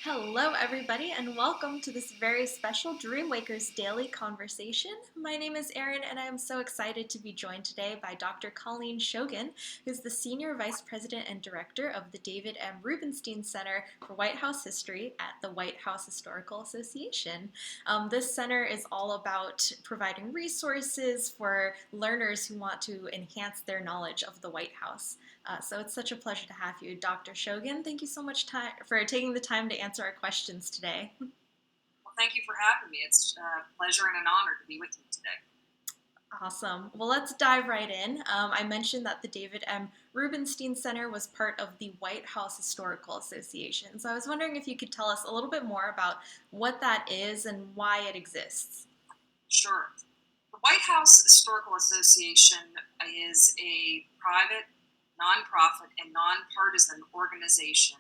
Hello, everybody, and welcome to this very special DreamWakers Daily Conversation. My name is Erin, and I am so excited to be joined today by Dr. Colleen Shogan, who's the Senior Vice President and Director of the David M. Rubenstein Center for White House History at the White House Historical Association. This center is all about providing resources for learners who want to enhance their knowledge of the White House. So it's such a pleasure to have you, Dr. Shogan. Thank you so much for taking the time to answer our questions today. Well, thank you for having me. It's a pleasure and an honor to be with you today. Awesome. Well, let's dive right in. I mentioned that the David M. Rubenstein Center was part of the White House Historical Association. So I was wondering if you could tell us a little bit more about what that is and why it exists. Sure. The White House Historical Association is a private, nonprofit, and nonpartisan organization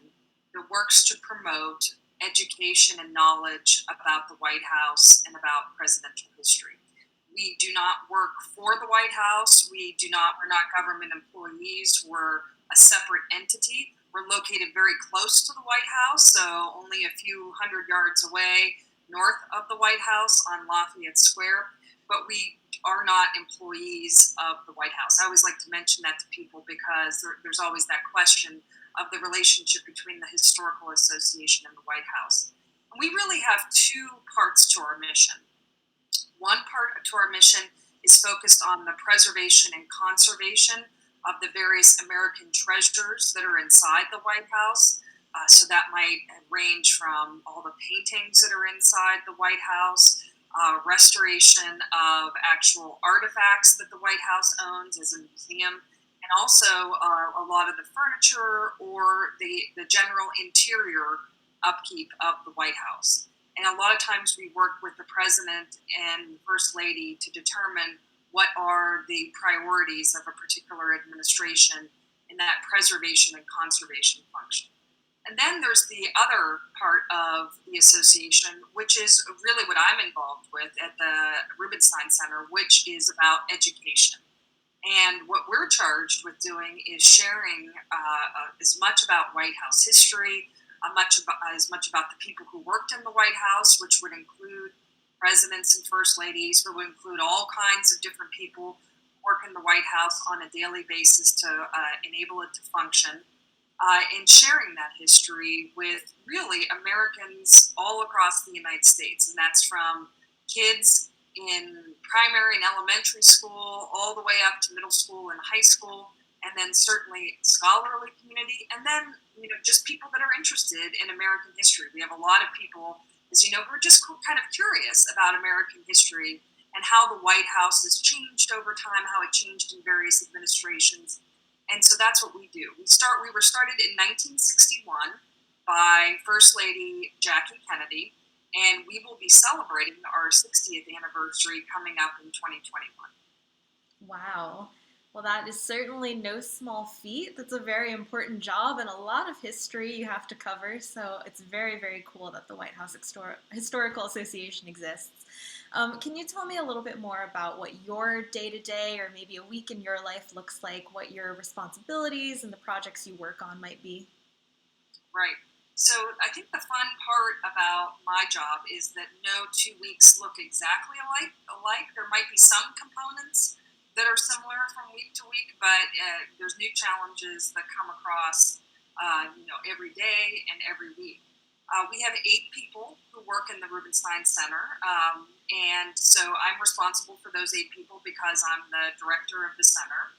that works to promote education and knowledge about the White House and about presidential history. We do not work for the White House. We're not government employees. We're a separate entity. We're located very close to the White House, so only a few hundred yards away north of the White House on Lafayette Square, but we are not employees of the White House. I always like to mention that to people because there's always that question of the relationship between the Historical Association and the White House. And we really have two parts to our mission. One part to our mission is focused on the preservation and conservation of the various American treasures that are inside the White House. So that might range from all the paintings that are inside the White House, restoration of actual artifacts that the White House owns as a museum, and also a lot of the furniture or the general interior upkeep of the White House. And a lot of times we work with the president and first lady to determine what are the priorities of a particular administration in that preservation and conservation function. And then there's the other part of the association, which is really what I'm involved with at the Rubenstein Center, which is about education. And what we're charged with doing is sharing as much about White House history, as much about the people who worked in the White House, which would include presidents and first ladies, but would include all kinds of different people who work in the White House on a daily basis to enable it to function, and sharing that history with really Americans all across the United States. And that's from kids in primary and elementary school all the way up to middle school and high school, and then certainly scholarly community, and then just people that are interested in American history. We have a lot of people, as you know, who are just kind of curious about American history and how the White House has changed over time, how it changed in various administrations. And so that's what we do. We were started in 1961 by First Lady Jackie Kennedy, and we will be celebrating our 60th anniversary coming up in 2021. Wow. Well, that is certainly no small feat. That's a very important job and a lot of history you have to cover. So it's very, very cool that the White House Historical Association exists. Can you tell me a little bit more about what your day-to-day or maybe a week in your life looks like, what your responsibilities and the projects you work on might be? Right. So I think the fun part about my job is that no 2 weeks look exactly alike. There might be some components that are similar from week to week, but there's new challenges that come across, every day and every week. We have 8 people who work in the Rubenstein Center, and so I'm responsible for those 8 people because I'm the director of the center.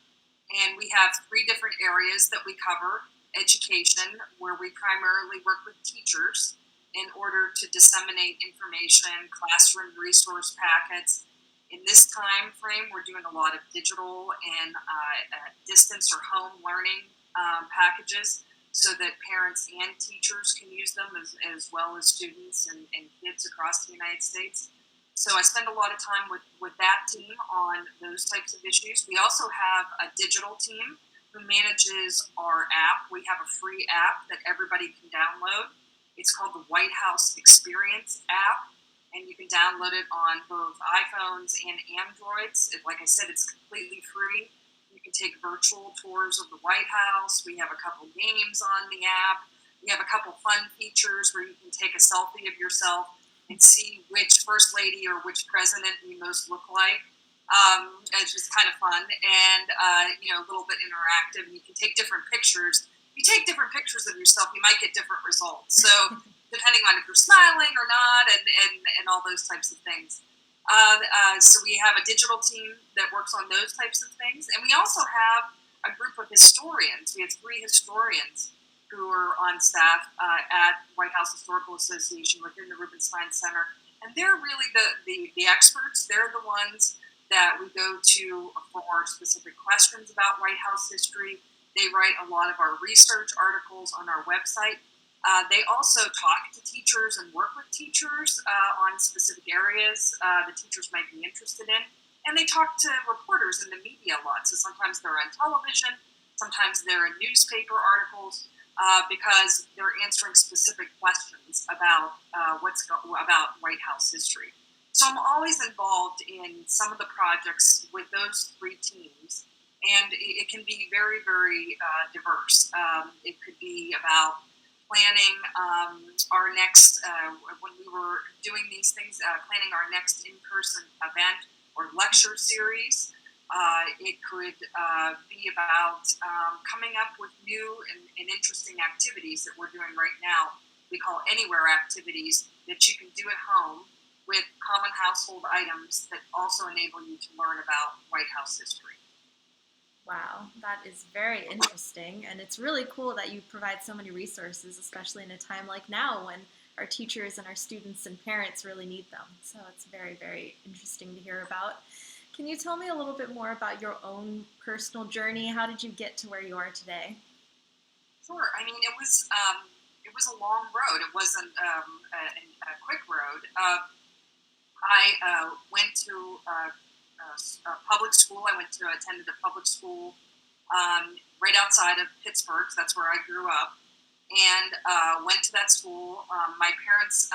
And we have 3 different areas that we cover. Education, where we primarily work with teachers in order to disseminate information, classroom resource packets. In this time frame, we're doing a lot of digital and distance or home learning packages so that parents and teachers can use them as well as students and kids across the United States. So I spend a lot of time with that team on those types of issues. We also have a digital team who manages our app. We have a free app that everybody can download. It's called the White House Experience app, and you can download it on both iPhones and Androids. Like I said, it's completely free. You can take virtual tours of the White House. We have a couple games on the app. We have a couple fun features where you can take a selfie of yourself and see which first lady or which president you most look like. It's just kind of fun and a little bit interactive. You can take different pictures. If you take different pictures of yourself, you might get different results. So depending on if you're smiling or not, and all those types of things. So we have a digital team that works on those types of things, and we also have a group of historians. We have 3 historians who are on staff at White House Historical Association within the Rubenstein Center, and they're really the experts. They're the ones that we go to for specific questions about White House history. They write a lot of our research articles on our website. They also talk to teachers and work with teachers on specific areas the teachers might be interested in. And they talk to reporters in the media a lot. So sometimes they're on television, sometimes they're in newspaper articles because they're answering specific questions about about White House history. So I'm always involved in some of the projects with those 3 teams. And it can be very, very diverse. It could be about planning our next, when we were doing these things, planning our next in-person event or lecture series. It could be about coming up with new and interesting activities that we're doing right now. We call anywhere activities that you can do at home with common household items that also enable you to learn about White House history. Wow, that is very interesting, and it's really cool that you provide so many resources, especially in a time like now when our teachers and our students and parents really need them. So it's very, very interesting to hear about. Can you tell me a little bit more about your own personal journey? How did you get to where you are today? Sure. I mean, it was a long road. It wasn't a quick road. I went to public school. I attended a public school right outside of Pittsburgh. So that's where I grew up, and went to that school. My parents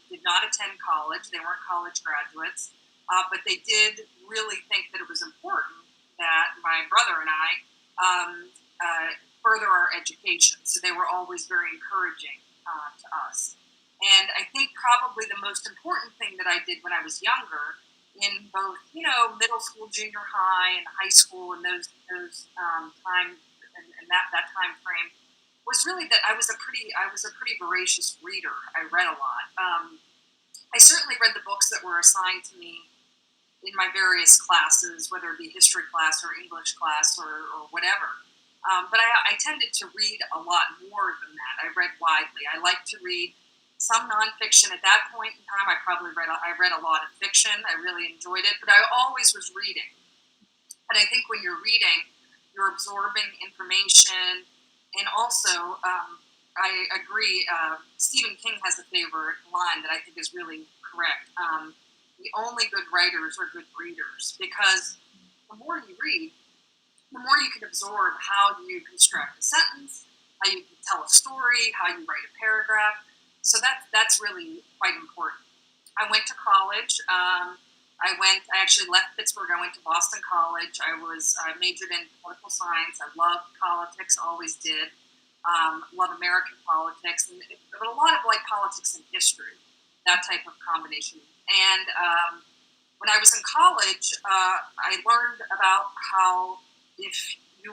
did not attend college. They weren't college graduates, but they did really think that it was important that my brother and I further our education. So they were always very encouraging to us. And I think probably the most important thing that I did when I was younger, in both middle school, junior high, and high school, and those time and that time frame, was really that I was a pretty voracious reader. I read a lot. I certainly read the books that were assigned to me in my various classes, whether it be history class or English class or whatever. But I tended to read a lot more than that. I read widely. I liked to read some nonfiction. At that point in time, I read a lot of fiction. I really enjoyed it, but I always was reading. And I think when you're reading, you're absorbing information, and also I agree. Stephen King has a favorite line that I think is really correct. The only good writers are good readers, because the more you read, the more you can absorb how you construct a sentence, how you can tell a story, how you write a paragraph. So that's really quite important. I went to college. I actually left Pittsburgh. I went to Boston College. I majored in political science. I loved politics, always did. Love American politics, but a lot of like politics and history, that type of combination. And when I was in college, I learned about how that you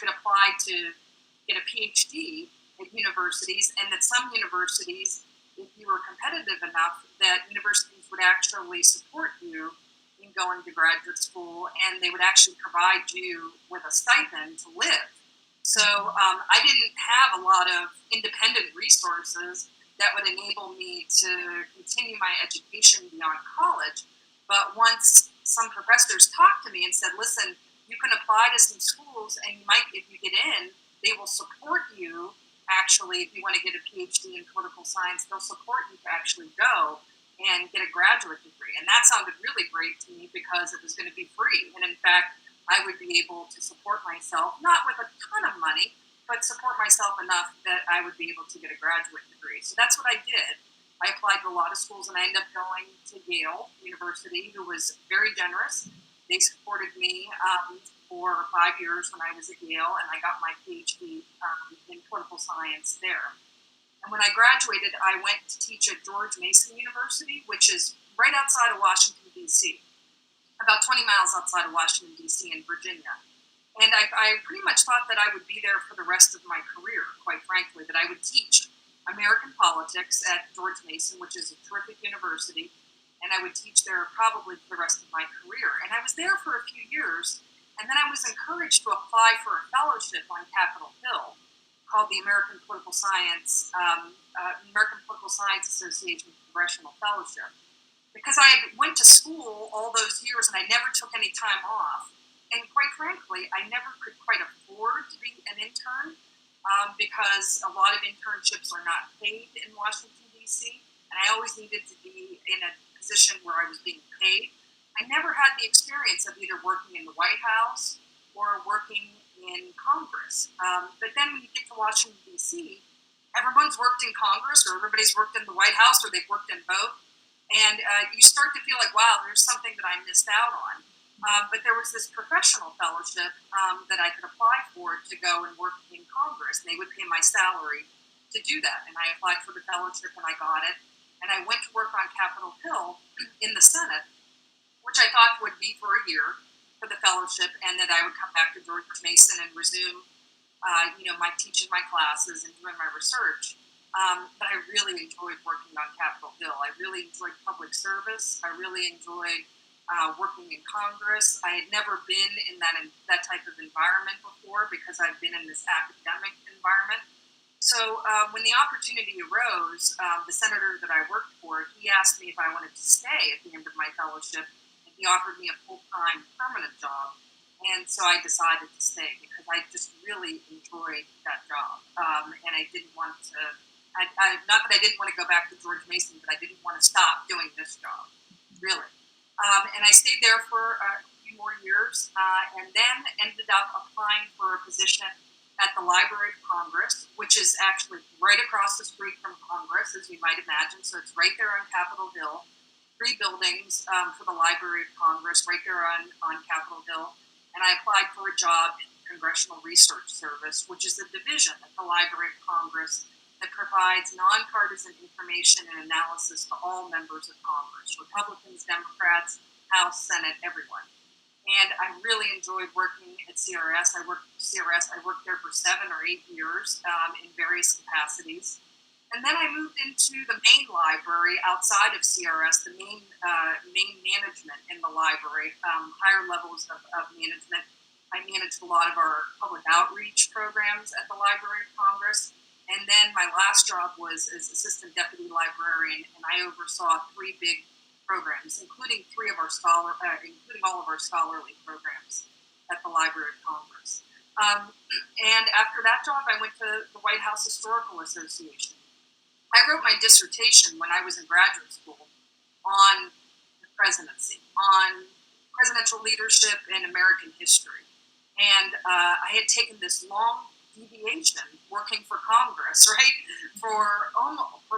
could apply to get a PhD at universities, and that some universities, if you were competitive enough, that universities would actually support you in going to graduate school, and they would actually provide you with a stipend to live. So I didn't have a lot of independent resources that would enable me to continue my education beyond college. But once some professors talked to me and said, listen, you can apply to some schools, and you might, if you get in, they will support you. Actually, if you want to get a PhD in political science, they'll support you to actually go and get a graduate degree. And that sounded really great to me because it was going to be free. And in fact, I would be able to support myself, not with a ton of money, but support myself enough that I would be able to get a graduate degree. So that's what I did. I applied to a lot of schools, and I ended up going to Yale University, who was very generous. They supported me for 5 years when I was at Yale, and I got my PhD in political science there. And when I graduated, I went to teach at George Mason University, which is right outside of Washington, D.C., about 20 miles outside of Washington, D.C. in Virginia. And I pretty much thought that I would be there for the rest of my career, quite frankly, that I would teach American politics at George Mason, which is a terrific university, and I would teach there probably for the rest of my career. And I was there for a few years, and then I was encouraged to apply for a fellowship on Capitol Hill called the American Political Science Association Congressional Fellowship. Because I went to school all those years and I never took any time off. And quite frankly, I never could quite afford to be an intern because a lot of internships are not paid in Washington, D.C. And I always needed to be in a position where I was being paid. I never had the experience of either working in the White House or working in Congress. But then when you get to Washington, D.C., everyone's worked in Congress or everybody's worked in the White House or they've worked in both. And you start to feel like, wow, there's something that I missed out on. But there was this professional fellowship that I could apply for to go and work in Congress. And they would pay my salary to do that. And I applied for the fellowship and I got it. And I went to work on Capitol Hill in the Senate, which I thought would be for a year for the fellowship. And that I would come back to George Mason and resume, my teaching my classes and doing my research. But I really enjoyed working on Capitol Hill. I really enjoyed public service. I really enjoyed working in Congress. I had never been in that type of environment before because I've been in this academic environment. So when the opportunity arose, the senator that I worked for, he asked me if I wanted to stay at the end of my fellowship, and he offered me a full-time permanent job. And so I decided to stay because I just really enjoyed that job. And I didn't want to... not that I didn't want to go back to George Mason, but I didn't want to stop doing this job, really. And I stayed there for a few more years and then ended up applying for a position at the Library of Congress, which is actually right across the street from Congress, as you might imagine. So it's right there on Capitol Hill, 3 buildings for the Library of Congress, right there on Capitol Hill. And I applied for a job in the Congressional Research Service, which is a division at the Library of Congress that provides nonpartisan information and analysis to all members of Congress, Republicans, Democrats, House, Senate, everyone. And I really enjoyed working at CRS. I worked there for 7 or 8 years in various capacities. And then I moved into the main library outside of CRS, the main management in the library, higher levels of management. I managed a lot of our public outreach programs at the Library of Congress. And then my last job was as assistant deputy librarian, and I oversaw 3 big programs, including all of our scholarly programs at the Library of Congress. And after that job, I went to the White House Historical Association. I wrote my dissertation when I was in graduate school on the presidency, on presidential leadership in American history. And I had taken this long deviation working for Congress, right, for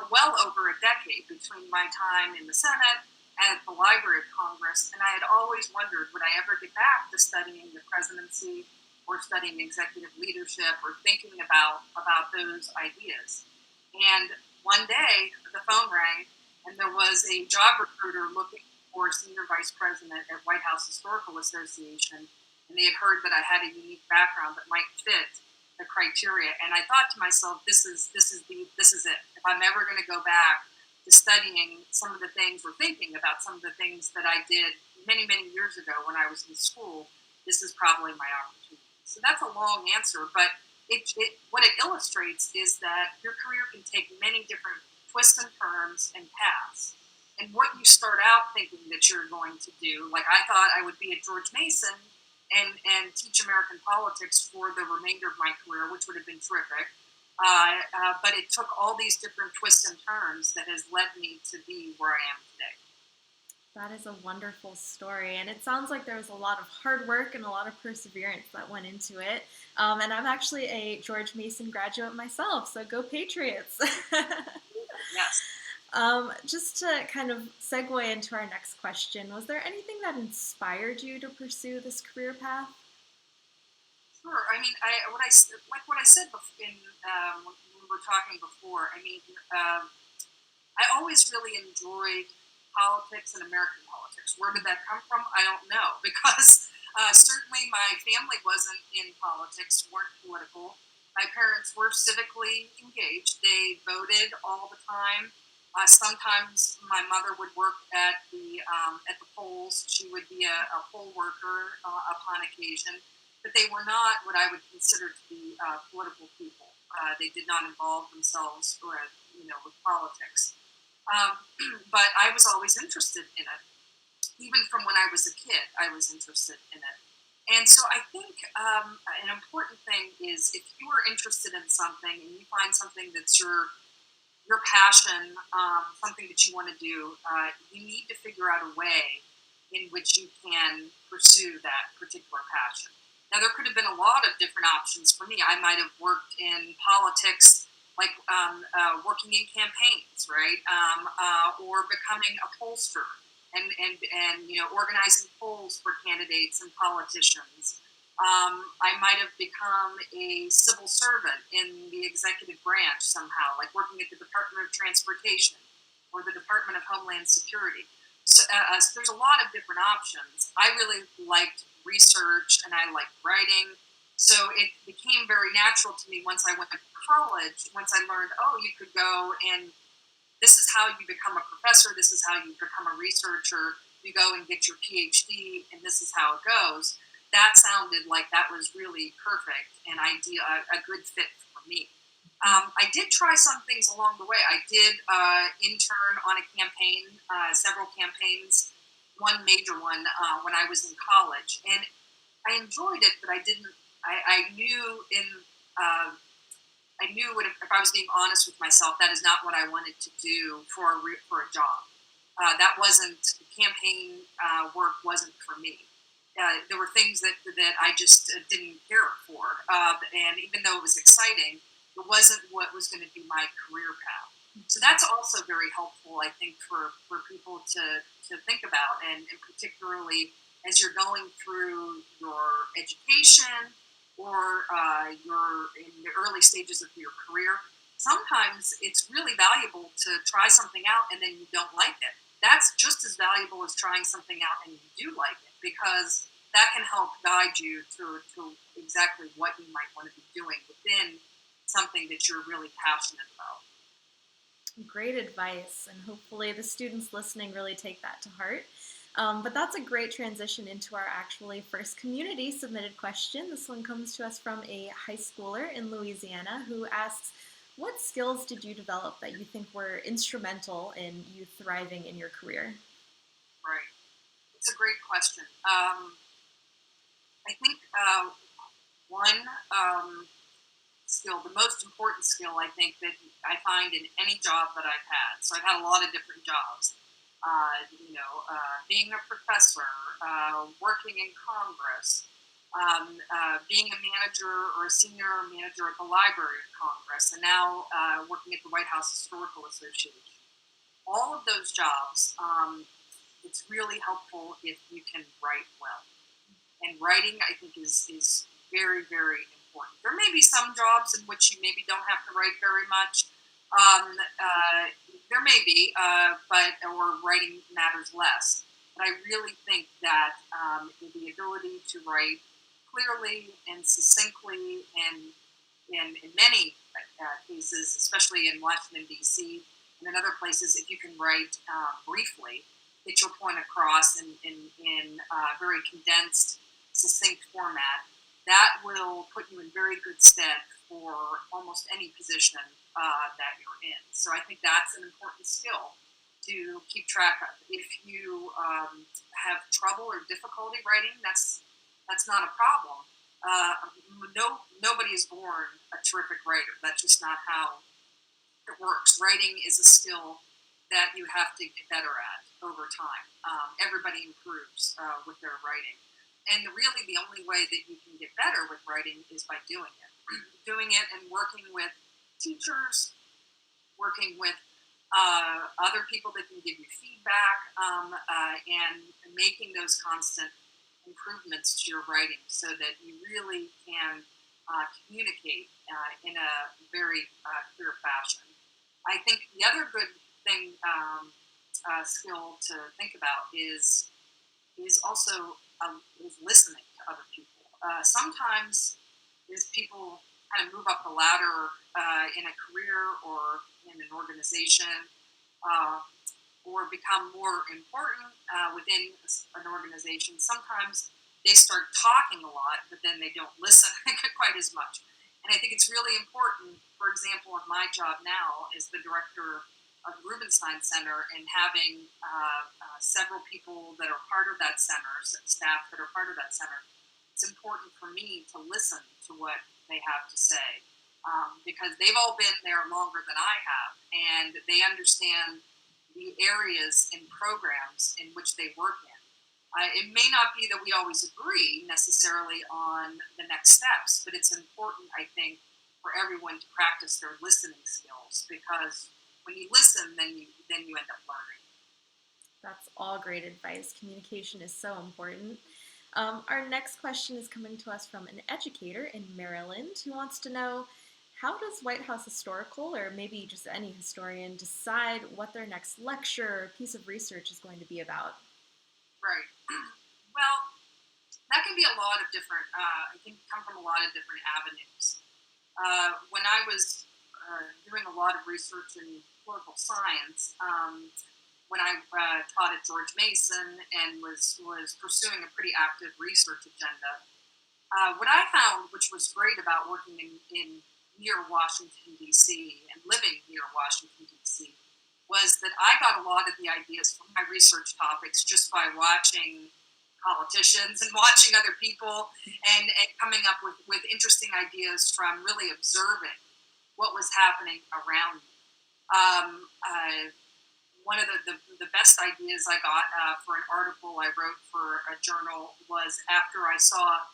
well over a decade between my time in the Senate and at the Library of Congress. And I had always wondered, would I ever get back to studying the presidency or studying executive leadership or thinking about those ideas? And one day, the phone rang, and there was a job recruiter looking for a senior vice president at White House Historical Association, and they had heard that I had a unique background that might fit the criteria. And I thought to myself, this is it. If I'm ever going to go back to studying some of the things or thinking about some of the things that I did many, many years ago when I was in school, this is probably my opportunity. So that's a long answer, but what it illustrates is that your career can take many different twists and turns and paths. And what you start out thinking that you're going to do, like I thought I would be at George Mason and teach American politics for the remainder of my career, which would have been terrific. But it took all these different twists and turns that has led me to be where I am today. That is a wonderful story, and it sounds like there was a lot of hard work and a lot of perseverance that went into it. And I'm actually a George Mason graduate myself, so go Patriots! Yes. Just to kind of segue into our next question, was there anything that inspired you to pursue this career path? Sure. I mean, like what I said in when we were talking before. I mean, I always really enjoyed politics and American politics. Where did that come from? I don't know because certainly my family wasn't in politics, weren't political. My parents were civically engaged. They voted all the time. Sometimes my mother would work at the polls. She would be a poll worker upon occasion, but they were not what I would consider to be political people. They did not involve themselves with politics. Um, but I was always interested in it. Even from when I was a kid, I was interested in it. And so I think an important thing is if you are interested in something and you find something that's your passion, something that you want to do, you need to figure out a way in which you can pursue that particular passion. Now, there could have been a lot of different options for me. I might have worked in politics, like working in campaigns, right, or becoming a pollster and organizing polls for candidates and politicians. I might have become a civil servant in the executive branch somehow, like working at the Department of Transportation or the Department of Homeland Security. So there's a lot of different options. I really liked research and I liked writing. So it became very natural to me once I went to college, once I learned, oh, you could go and this is how you become a professor, this is how you become a researcher, you go and get your PhD, and this is how it goes. That sounded like that was really perfect and ideal, a good fit for me. I did try some things along the way. I did intern on a campaign, several campaigns, one major one when I was in college, and I enjoyed it, but I didn't. I knew in I knew if I was being honest with myself, that is not what I wanted to do for a job. That wasn't campaign work. Wasn't for me. There were things that I just didn't care for, and even though it was exciting, it wasn't what was going to be my career path. So that's also very helpful, I think, for people to think about, and particularly as you're going through your education or you're in the early stages of your career. Sometimes it's really valuable to try something out and then you don't like it. That's just as valuable as trying something out and you do like it because that can help guide you to exactly what you might want to be doing within something that you're really passionate about. Great advice, and hopefully the students listening really take that to heart. But that's a great transition into our actually first community submitted question. This one comes to us from a high schooler in Louisiana who asks, what skills did you develop that you think were instrumental in you thriving in your career? Right. It's a great question. I think one skill, the most important skill I think that I find in any job that I've had. So I've had a lot of different jobs. Being a professor, working in Congress, being a manager or a senior manager at the Library of Congress, and now working at the White House Historical Association. All of those jobs, it's really helpful if you can write well. And writing, I think, is very, very important. There may be some jobs in which you maybe don't have to write very much. Um, uh, there may be, or writing matters less. But I really think that the ability to write clearly and succinctly, and in many cases, especially in Washington D.C. and in other places, if you can write briefly, get your point across in very condensed, succinct format, that will put you in very good stead for almost any position that you're in. So I think that's an important skill to keep track of. If you have trouble or difficulty writing, that's not a problem. Nobody is born a terrific writer. That's just not how it works. Writing is a skill that you have to get better at over time. Everybody improves with their writing. And really, the only way that you can get better with writing is by doing it. Doing it and working with teachers, working with other people that can give you feedback, and making those constant improvements to your writing so that you really can communicate in a very clear fashion. I think the other good thing, skill to think about is also is listening to other people. Sometimes as people kind of move up the ladder in a career or in an organization, uh, or become more important within an organization, sometimes they start talking a lot, but then they don't listen quite as much. And I think it's really important, for example, in my job now as the director of the Rubenstein Center and having several people that are part of that center, staff that are part of that center, it's important for me to listen to what they have to say because they've all been there longer than I have, and they understand the areas and programs in which they work in. It may not be that we always agree necessarily on the next steps, but it's important, I think, for everyone to practice their listening skills because when you listen, then you end up learning. That's all great advice. Communication is so important. Our next question is coming to us from an educator in Maryland who wants to know, how does White House historical, or maybe just any historian, decide what their next lecture or piece of research is going to be about? Right. Well, that can be a lot of different. It can come from a lot of different avenues. When I was doing a lot of research in political science, when I taught at George Mason and was pursuing a pretty active research agenda, what I found, which was great about working in near Washington D.C. and living near Washington D.C., was that I got a lot of the ideas from my research topics just by watching politicians and watching other people and coming up with interesting ideas from really observing what was happening around me. One of the best ideas I got for an article I wrote for a journal was after I saw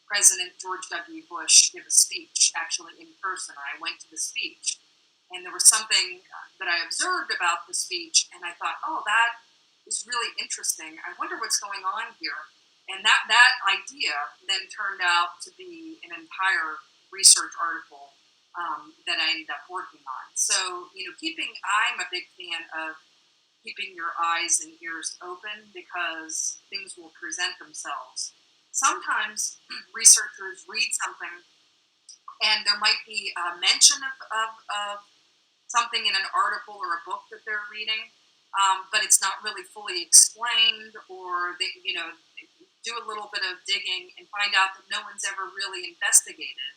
President George W. Bush give a speech, actually in person. I went to the speech, and there was something that I observed about the speech, and I thought, oh, that is really interesting. I wonder what's going on here. And that idea then turned out to be an entire research article that I ended up working on. So, I'm a big fan of keeping your eyes and ears open because things will present themselves. Sometimes researchers read something and there might be a mention of something in an article or a book that they're reading, but it's not really fully explained, or they, do a little bit of digging and find out that no one's ever really investigated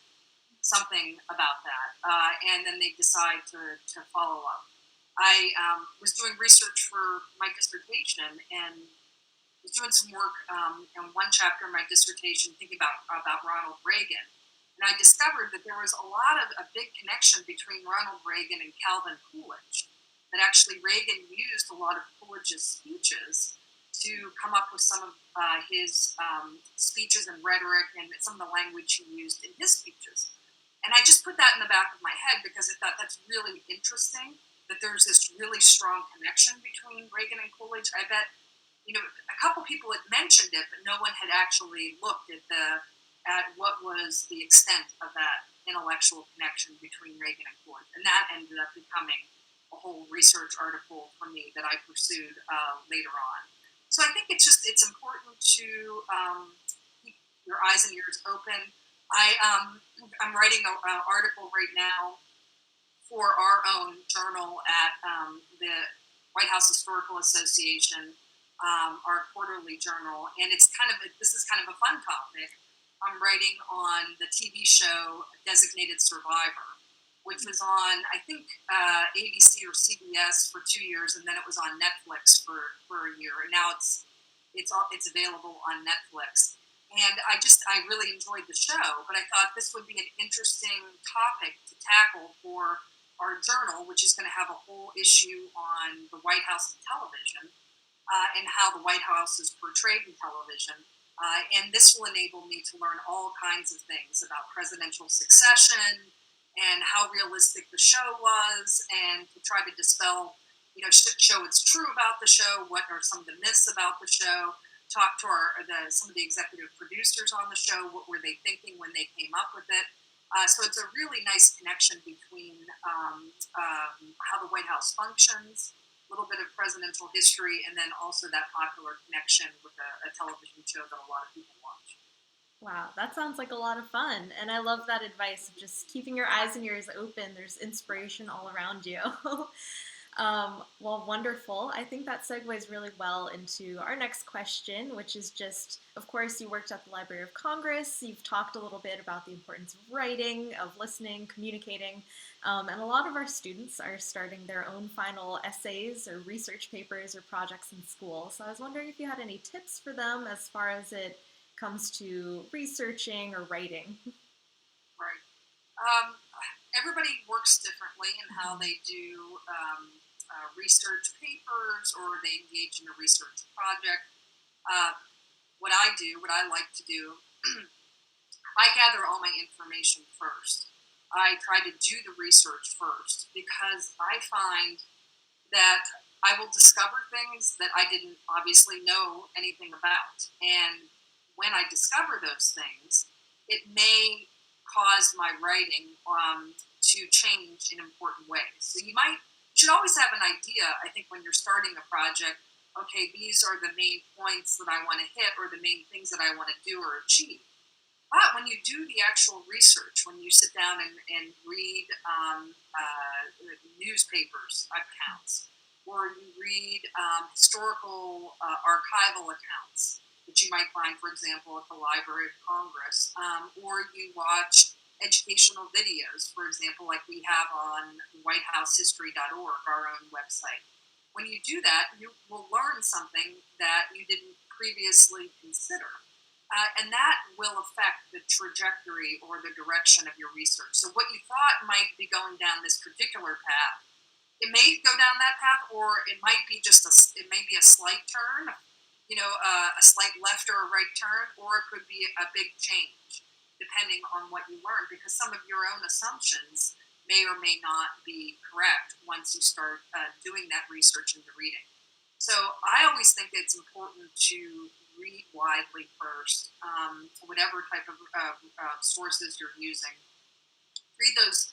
something about that, and then they decide to follow up. I was doing research for my dissertation and was doing some work in one chapter of my dissertation thinking about Ronald Reagan. And I discovered that there was a big connection between Ronald Reagan and Calvin Coolidge. That actually Reagan used a lot of Coolidge's speeches to come up with some of his speeches and rhetoric and some of the language he used in his speeches. And I just put that in the back of my head because I thought that's really interesting that there's this really strong connection between Reagan and Coolidge. I bet a couple people had mentioned it, but no one had actually looked at what was the extent of that intellectual connection between Reagan and Coolidge, and that ended up becoming a whole research article for me that I pursued later on. So I think it's important to keep your eyes and ears open. I'm writing an article right now for our own journal at the White House Historical Association, our quarterly journal, and this is kind of a fun topic. I'm writing on the TV show Designated Survivor, which was on I think ABC or CBS for 2 years, and then it was on Netflix for a year, and now it's available on Netflix. And I really enjoyed the show, but I thought this would be an interesting topic to tackle for our journal, which is going to have a whole issue on the White House and television, and how the White House is portrayed in television. And this will enable me to learn all kinds of things about presidential succession and how realistic the show was, and to try to dispel, show what's true about the show, what are some of the myths about the show. talk to some of the executive producers on the show. What were they thinking when they came up with it? So it's a really nice connection between how the White House functions, a little bit of presidential history, and then also that popular connection with a television show that a lot of people watch. Wow, that sounds like a lot of fun. And I love that advice of just keeping your eyes and ears open. There's inspiration all around you. Well, wonderful. I think that segues really well into our next question, which is just, of course, you worked at the Library of Congress. You've talked a little bit about the importance of writing, of listening, communicating, and a lot of our students are starting their own final essays or research papers or projects in school. So I was wondering if you had any tips for them as far as it comes to researching or writing. Right. Um, Everybody works differently in how they do research papers or they engage in a research project. Uh, what I do, what I like to do, I gather all my information first. I try to do the research first because I find that I will discover things that I didn't obviously know anything about. And when I discover those things, it may cause my writing to change in important ways. So you should always have an idea, I think, when you're starting a project. Okay, these are the main points that I want to hit or the main things that I want to do or achieve. But when you do the actual research, when you sit down and read newspapers accounts, or you read historical archival accounts that you might find, for example, at the Library of Congress, or you watch educational videos, for example, like we have on whitehousehistory.org, our own website. When you do that, you will learn something that you didn't previously consider. And that will affect the trajectory or the direction of your research. So what you thought might be going down this particular path, it may go down that path, or it might be it may be a slight turn, a slight left or a right turn, or it could be a big change, depending on what you learn, because some of your own assumptions may or may not be correct once you start doing that research and the reading. So I always think it's important to read widely first, whatever type of sources you're using. Read those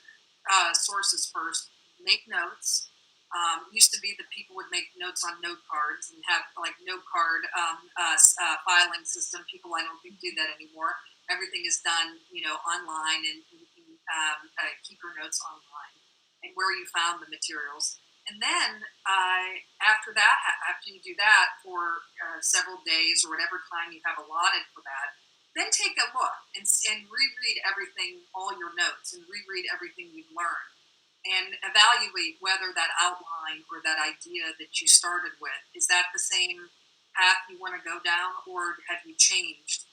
sources first. Make notes. Used to be that people would make notes on note cards and have like note card filing system. People, I don't think, do that anymore. Everything is done, online, and you can keep your notes online and where you found the materials. And then after you do that for several days or whatever time you have allotted for that, then take a look and reread everything, all your notes, and reread everything you've learned, and evaluate whether that outline or that idea that you started with, is that the same path you want to go down, or have you changed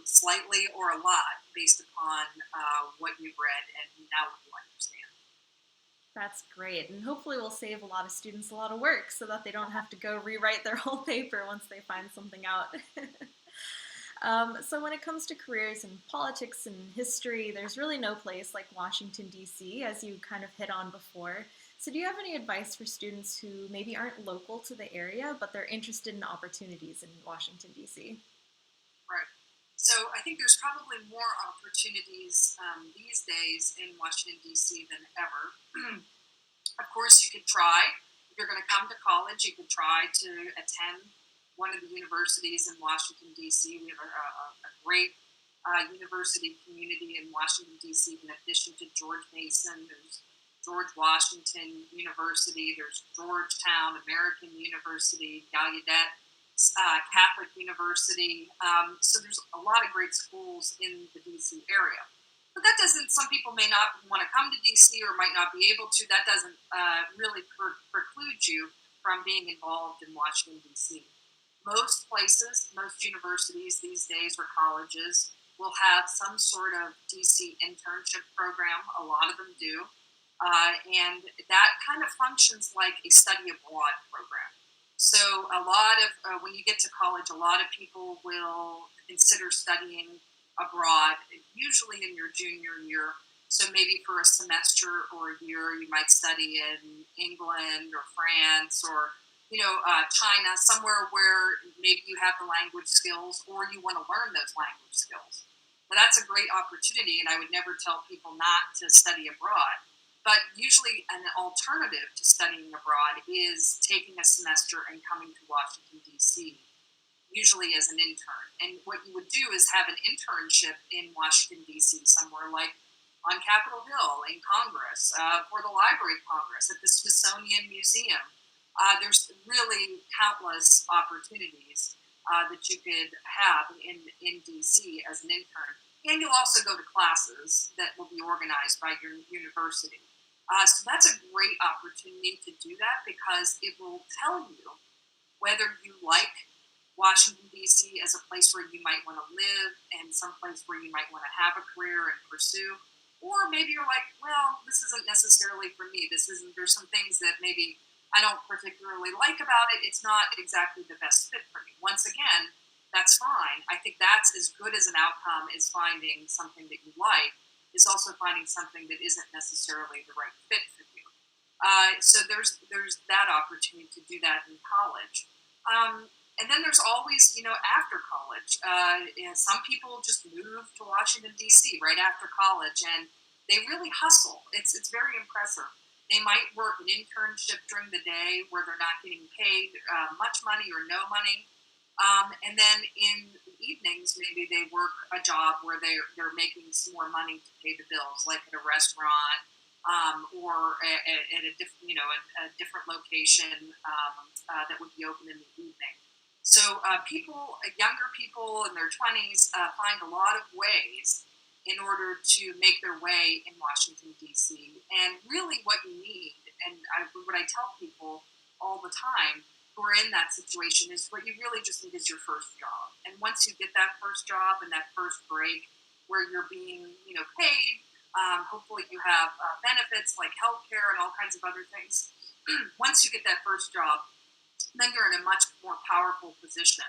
slightly or a lot based upon what you've read and now what you understand. That's great. And hopefully we'll save a lot of students a lot of work so that they don't have to go rewrite their whole paper once they find something out. So when it comes to careers in politics and history, there's really no place like Washington, D.C., as you kind of hit on before. So do you have any advice for students who maybe aren't local to the area, but they're interested in opportunities in Washington, D.C.? Right. So I think there's probably more opportunities these days in Washington, D.C. than ever. Of course, you could try. If you're going to come to college, you could try to attend one of the universities in Washington, D.C. We have a great university community in Washington, D.C. In addition to George Mason, there's George Washington University, there's Georgetown, American University, Gallaudet, Catholic University. So there's a lot of great schools in the DC area. But that doesn't, some people may not want to come to DC or might not be able to. That doesn't really preclude you from being involved in Washington, DC. Most places, most universities these days or colleges will have some sort of DC internship program. A lot of them do. And that kind of functions like a study abroad program. So a lot of, when you get to college, a lot of people will consider studying abroad, usually in your junior year. So maybe for a semester or a year, you might study in England or France or China, somewhere where maybe you have the language skills or you want to learn those language skills. Now, that's a great opportunity, and I would never tell people not to study abroad. But usually, an alternative to studying abroad is taking a semester and coming to Washington, D.C., usually as an intern. And what you would do is have an internship in Washington, D.C., somewhere like on Capitol Hill, in Congress, for the Library of Congress, at the Smithsonian Museum. There's really countless opportunities that you could have in DC as an intern. And you'll also go to classes that will be organized by your university. So that's a great opportunity to do that because it will tell you whether you like Washington, D.C. as a place where you might want to live and some place where you might want to have a career and pursue. Or maybe you're like, well, this isn't necessarily for me. There's some things that maybe I don't particularly like about it. It's not exactly the best fit for me. Once again, that's fine. I think that's as good as an outcome as finding something that you like, is also finding something that isn't necessarily the right fit for you. So there's that opportunity to do that in college. And then there's always, after college, some people just move to Washington, D.C. right after college, and they really hustle. It's very impressive. They might work an internship during the day where they're not getting paid much money or no money. And then in the evenings, maybe they work a job where they're making some more money to pay the bills, like at a restaurant or at a different location that would be open in the evening. So younger people in their 20s, find a lot of ways in order to make their way in Washington, D.C. And really what you need, and what I tell people all the time who are in that situation, is what you really just need is your first job. And once you get that first job and that first break where you're being, paid, hopefully you have benefits like healthcare and all kinds of other things. Once you get that first job, then you're in a much more powerful position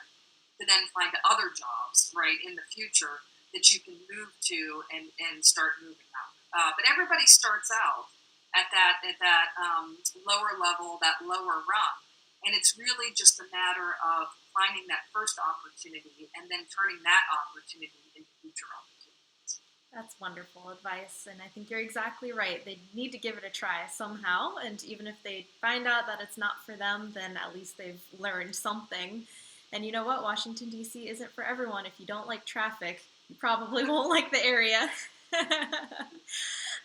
to then find other jobs, right, in the future that you can move to and start moving up. But everybody starts out at that lower level, that lower rung, and it's really just a matter of finding that first opportunity and then turning that opportunity into future opportunities. That's wonderful advice, and I think you're exactly right. They need to give it a try somehow, and even if they find out that it's not for them, then at least they've learned something. And you know what? Washington, D.C. isn't for everyone. If you don't like traffic, you probably won't like the area.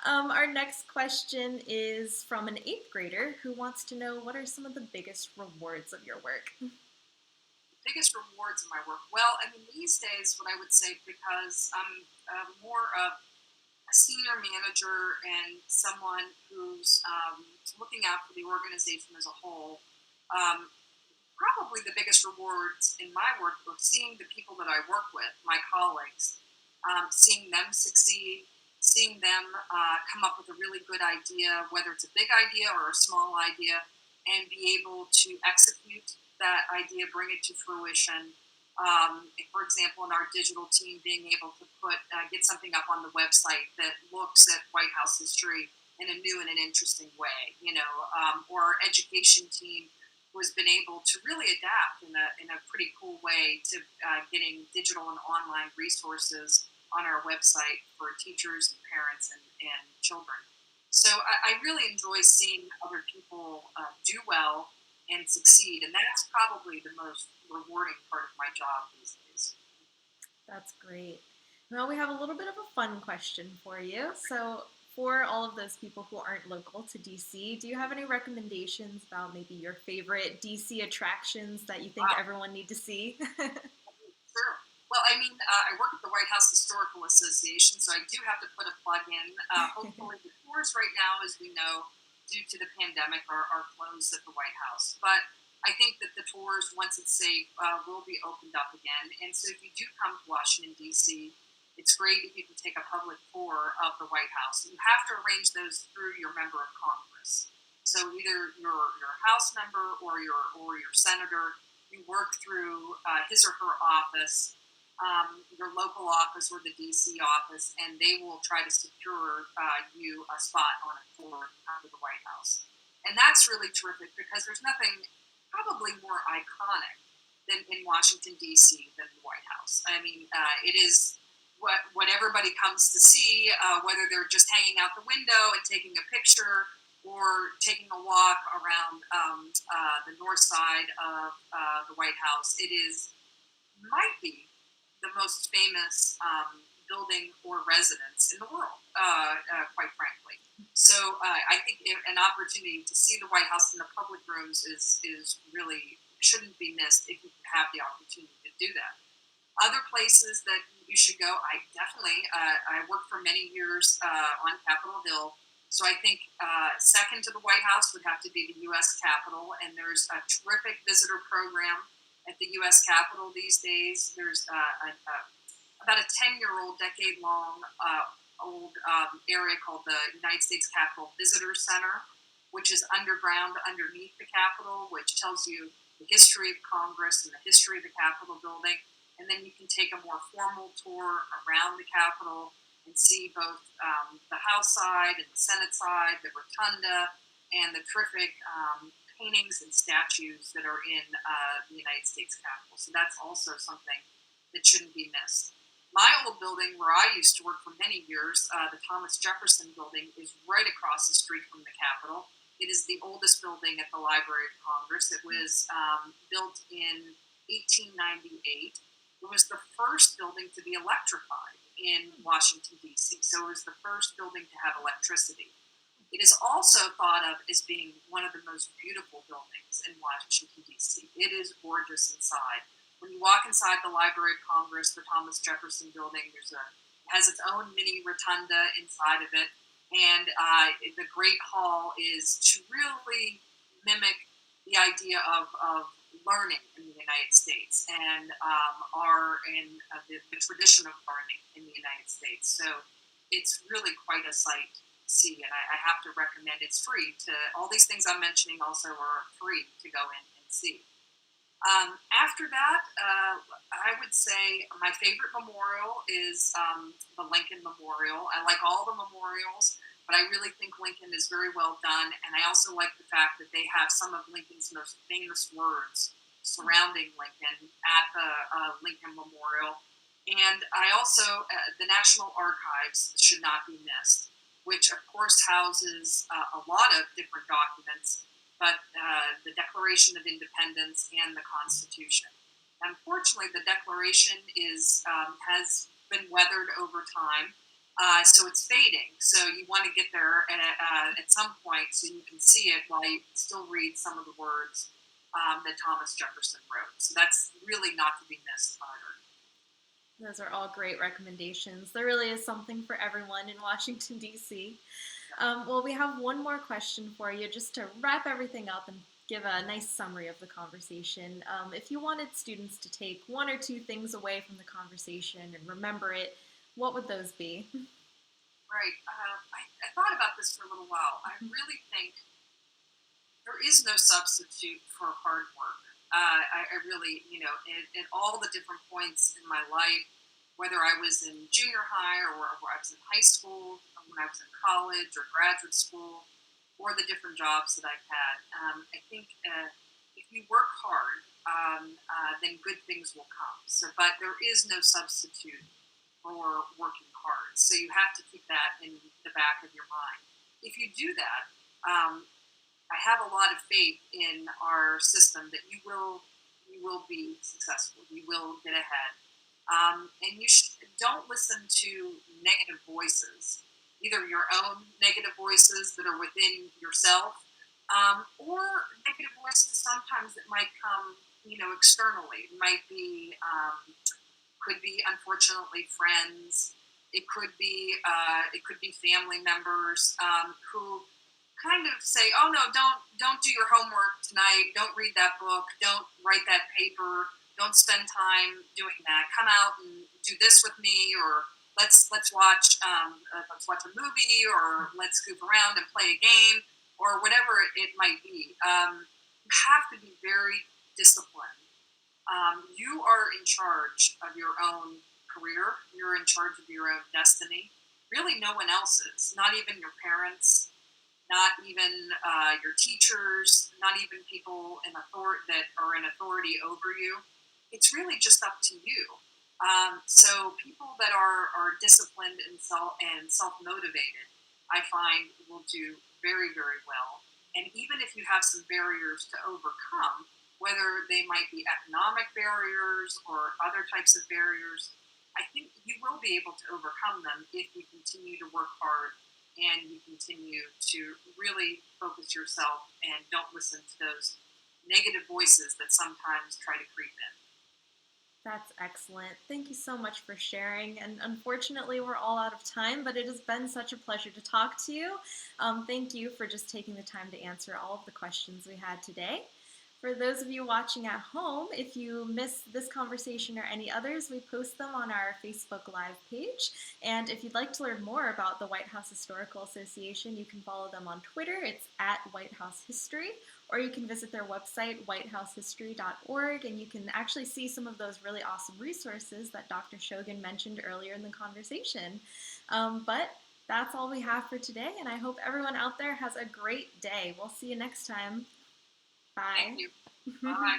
Our next question is from an 8th grader who wants to know, what are some of the biggest rewards of your work? Biggest rewards of my work? Well, I mean, these days, what I would say, because I'm more of a senior manager and someone who's looking out for the organization as a whole, probably the biggest rewards in my work are seeing the people that I work with, my colleagues, seeing them succeed, seeing them come up with a really good idea, whether it's a big idea or a small idea, and be able to execute that idea, bring it to fruition. For example, in our digital team, being able to get something up on the website that looks at White House history in a new and an interesting way, or our education team who has been able to really adapt in a pretty cool way to getting digital and online resources on our website for teachers and parents and children. So I really enjoy seeing other people do well and succeed, and that's probably the most rewarding part of my job these days. That's great. Well, we have a little bit of a fun question for you. So, for all of those people who aren't local to DC, do you have any recommendations about maybe your favorite DC attractions that you think everyone need to see? Sure. Well, I mean, I work at the White House Historical Association, so I do have to put a plug in. Hopefully, the tours right now, as we know, due to the pandemic, are closed at the White House. But I think that the tours, once it's safe, will be opened up again. And so if you do come to Washington, D.C., it's great if you can take a public tour of the White House. You have to arrange those through your member of Congress. So either your House member or your senator, you work through his or her office, your local office or the DC office, and they will try to secure you a spot on a tour of the White House. And that's really terrific because there's nothing probably more iconic than in Washington D.C. than the White House. I mean, it is what everybody comes to see, whether they're just hanging out the window and taking a picture or taking a walk around the north side of the White House. It is might be the most famous building or residence in the world, quite frankly. So I think an opportunity to see the White House in the public rooms is really shouldn't be missed if you have the opportunity to do that. Other places that you should go, I definitely, I worked for many years on Capitol Hill. So I think second to the White House would have to be the U.S. Capitol, and there's a terrific visitor program at the U.S. Capitol these days. There's about a 10-year-old, decade-long old area called the United States Capitol Visitor Center, which is underground underneath the Capitol, which tells you the history of Congress and the history of the Capitol building. And then you can take a more formal tour around the Capitol and see both the House side and the Senate side, the rotunda, and the terrific paintings and statues that are in the United States Capitol. So that's also something that shouldn't be missed. My old building, where I used to work for many years, the Thomas Jefferson Building, is right across the street from the Capitol. It is the oldest building at the Library of Congress. It was built in 1898. It was the first building to be electrified in Washington, D.C., so it was the first building to have electricity. It is also thought of as being one of the most beautiful buildings in Washington, D.C. It is gorgeous inside. When you walk inside the Library of Congress, the Thomas Jefferson Building, it has its own mini rotunda inside of it, and the Great Hall is to really mimic the idea of learning in the United States and the tradition of learning in the United States. So it's really quite a sight to see, and I have to recommend. It's free to all these things I'm mentioning. Also, are free to go in and see. After that, I would say my favorite memorial is the Lincoln Memorial. I like all the memorials, but I really think Lincoln is very well done, and I also like the fact that they have some of Lincoln's most famous words surrounding Lincoln at the Lincoln Memorial. And I also, the National Archives should not be missed, which of course houses a lot of different documents, but the Declaration of Independence and the Constitution. Unfortunately, the Declaration has been weathered over time, so it's fading. So you want to get there at some point so you can see it while you can still read some of the words that Thomas Jefferson wrote. So that's really not to be missed either. Those are all great recommendations. There really is something for everyone in Washington, D.C. Well, we have one more question for you just to wrap everything up and give a nice summary of the conversation. If you wanted students to take one or two things away from the conversation and remember it, what would those be? Right. I thought about this for a little while. I really think there is no substitute for hard work. I really, at all the different points in my life, whether I was in junior high or I was in high school, or when I was in college or graduate school, or the different jobs that I've had, I think if you work hard, then good things will come. So, but there is no substitute for working hard. So you have to keep that in the back of your mind. If you do that, I have a lot of faith in our system that you will be successful. You will get ahead, and don't listen to negative voices, either your own negative voices that are within yourself, or negative voices sometimes that might come, externally. It might be could be unfortunately friends. It could be family members who kind of say, "Oh no, don't do your homework tonight. Don't read that book. Don't write that paper. Don't spend time doing that. Come out and do this with me, or let's watch a movie, or let's goof around and play a game, or whatever it might be." You have to be very disciplined. You are in charge of your own career. You're in charge of your own destiny. Really, no one else is. Not even your parents, not even your teachers, not even people that are in authority over you. It's really just up to you. So people that are disciplined and self motivated, I find will do very very well. And even if you have some barriers to overcome, whether they might be economic barriers or other types of barriers, I think you will be able to overcome them if you continue to work hard and you continue to really focus yourself and don't listen to those negative voices that sometimes try to creep in. That's excellent. Thank you so much for sharing. And unfortunately, we're all out of time, but it has been such a pleasure to talk to you. Thank you for just taking the time to answer all of the questions we had today. For those of you watching at home, if you missed this conversation or any others, we post them on our Facebook Live page. And if you'd like to learn more about the White House Historical Association, you can follow them on Twitter. It's at White House History, or you can visit their website, whitehousehistory.org, and you can actually see some of those really awesome resources that Dr. Shogan mentioned earlier in the conversation. But that's all we have for today, and I hope everyone out there has a great day. We'll see you next time. Thank Bye. you. Bye.